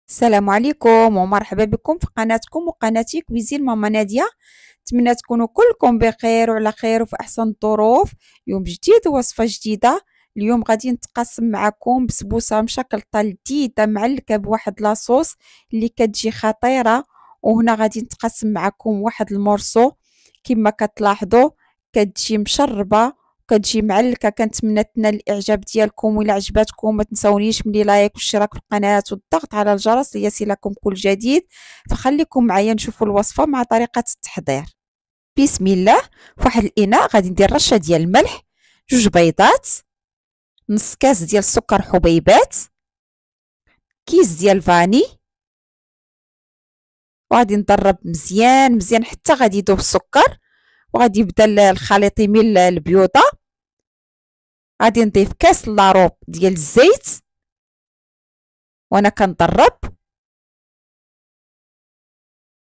السلام عليكم ومرحبا بكم في قناتكم وقناتي كويزين ماما نادية. نتمنى تكونوا كلكم بخير وعلى خير وفي احسن الظروف. يوم جديد ووصفة جديدة. اليوم غادي نتقاسم معكم بسبوسة مشكلطة لذيذة معلكة بواحد لاصوص اللي كتجي خطيرة. وهنا غادي نتقاسم معكم واحد المورسو كما كتلاحظوا كتجي مشربة كتجي معلكه. كنتمنى تنال الاعجاب ديالكم، وإلا عجباتكم ما تنساونيش من لايك والاشتراك في القناه والضغط على الجرس ليصلكم كل جديد. فخليكم معايا نشوفوا الوصفه مع طريقه التحضير. بسم الله. فواحد الاناء غادي ندير رشه ديال الملح، 2 بيضات، نص كاس ديال السكر حبيبات، كيس ديال فاني، وغادي نضرب مزيان مزيان حتى غادي يذوب السكر. وغادي يبدا الخليط يميل البيوضه. غادي نضيف كاس لاروب ديال الزيت وانا كنضرب.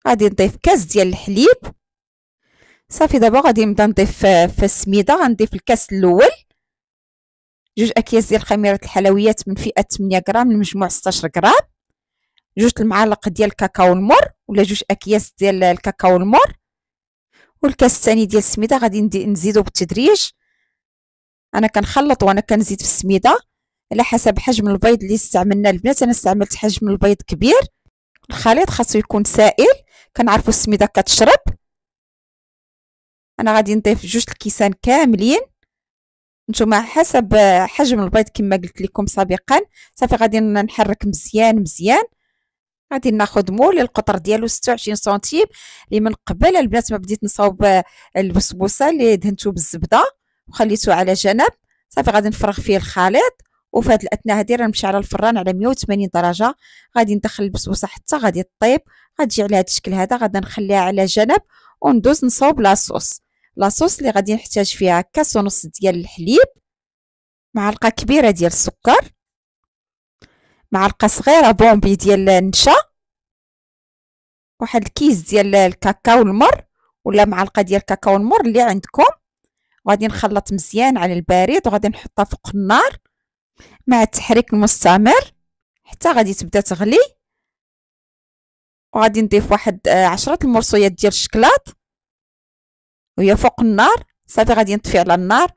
غادي نضيف كاس ديال الحليب. صافي دابا غادي نبدا نضيف في السميده. غنضيف الكاس الاول 2 اكياس ديال خميره الحلويات من فئه 8 غرام من مجموع 16 غرام، 2 المعالق ديال الكاكاو المر ولا 2 اكياس ديال الكاكاو المر. والكاس الثاني ديال السميده غادي نزيدو بالتدريج. انا كنخلط وانا كنزيد في السميده على حسب حجم البيض اللي استعملنا. البنات انا استعملت حجم البيض كبير. الخليط خاصو يكون سائل، كنعرفوا السميده كتشرب. انا غادي نضيف 2 الكيسان كاملين، نتوما حسب حجم البيض كما قلت لكم سابقا. صافي غادي نحرك مزيان مزيان. غادي ناخذ مول القطر ديالو 26 سنتيم اللي من قبل البنات ما بديت نصاوب البسبوسه اللي دهنتو بالزبده وخليته على جنب. صافي غادي نفرغ فيه الخليط، وفي هذه الاثناء هذه راه نمشي على الفران على 180 درجه. غادي ندخل البسبوسه حتى غادي طيب. غتجي على هذا الشكل هذا. غادي نخليها على جنب وندوز نصاوب لاصوص اللي غادي نحتاج فيها كاس ونص ديال الحليب، معلقه كبيره ديال السكر، معلقه صغيره بومبي ديال النشا، واحد الكيس ديال الكاكاو المر ولا معلقه ديال الكاكاو المر اللي عندكم. وغادي نخلط مزيان على البارد وغادي نحطها فوق النار مع التحريك المستمر حتى غادي تبدا تغلي. وغادي نضيف واحد 10 المرصويات ديال الشكلاط وهي فوق النار. صافي غادي نطفي على النار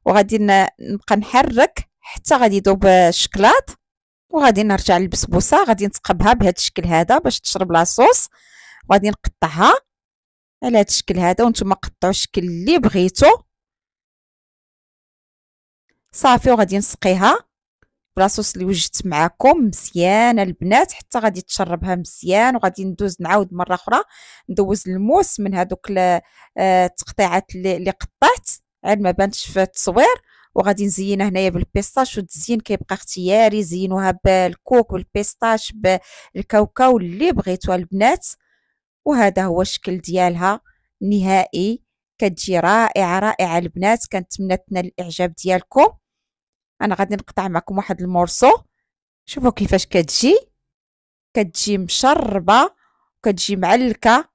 وغادي نبقى نحرك حتى غادي يذوب الشكلاط. وغادي نرجع للبسبوسه. غادي نتقبها بهذا الشكل هذا باش تشرب لاصوص. وغادي نقطعها على هذا الشكل هذا، وانتم قطعوا الشكل اللي بغيتو. صافي وغادي نسقيها بلاصوص اللي وجدت معكم مزيان البنات حتى غادي تشربها مزيان. وغادي ندوز نعاود مره اخرى ندوز الموس من هذوك التقطيعات اللي قطعت عاد ما بانتش في التصوير. وغادي نزينها هنايا بالبيستاش، والتزيين كيبقى اختياري. زينوها بالكوك بالبيستاش بالكاوكاو اللي بغيتوها البنات. وهذا هو الشكل ديالها النهائي. كتجي رائعه رائعه البنات. كنتمنى تنال الاعجاب ديالكم. انا غادي نقطع معكم واحد المورصو. شوفوا كيفاش كتجي مشربه وكتجي معلكه،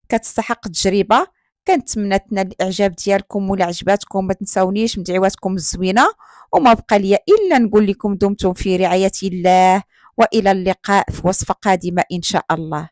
كتستحق التجربه. كنتمنى تنال الاعجاب ديالكم، ولا عجباتكم ما تنساونيش من دعواتكم الزوينه. وما بقى لي الا نقول لكم دمتم في رعايه الله، والى اللقاء في وصفه قادمه ان شاء الله.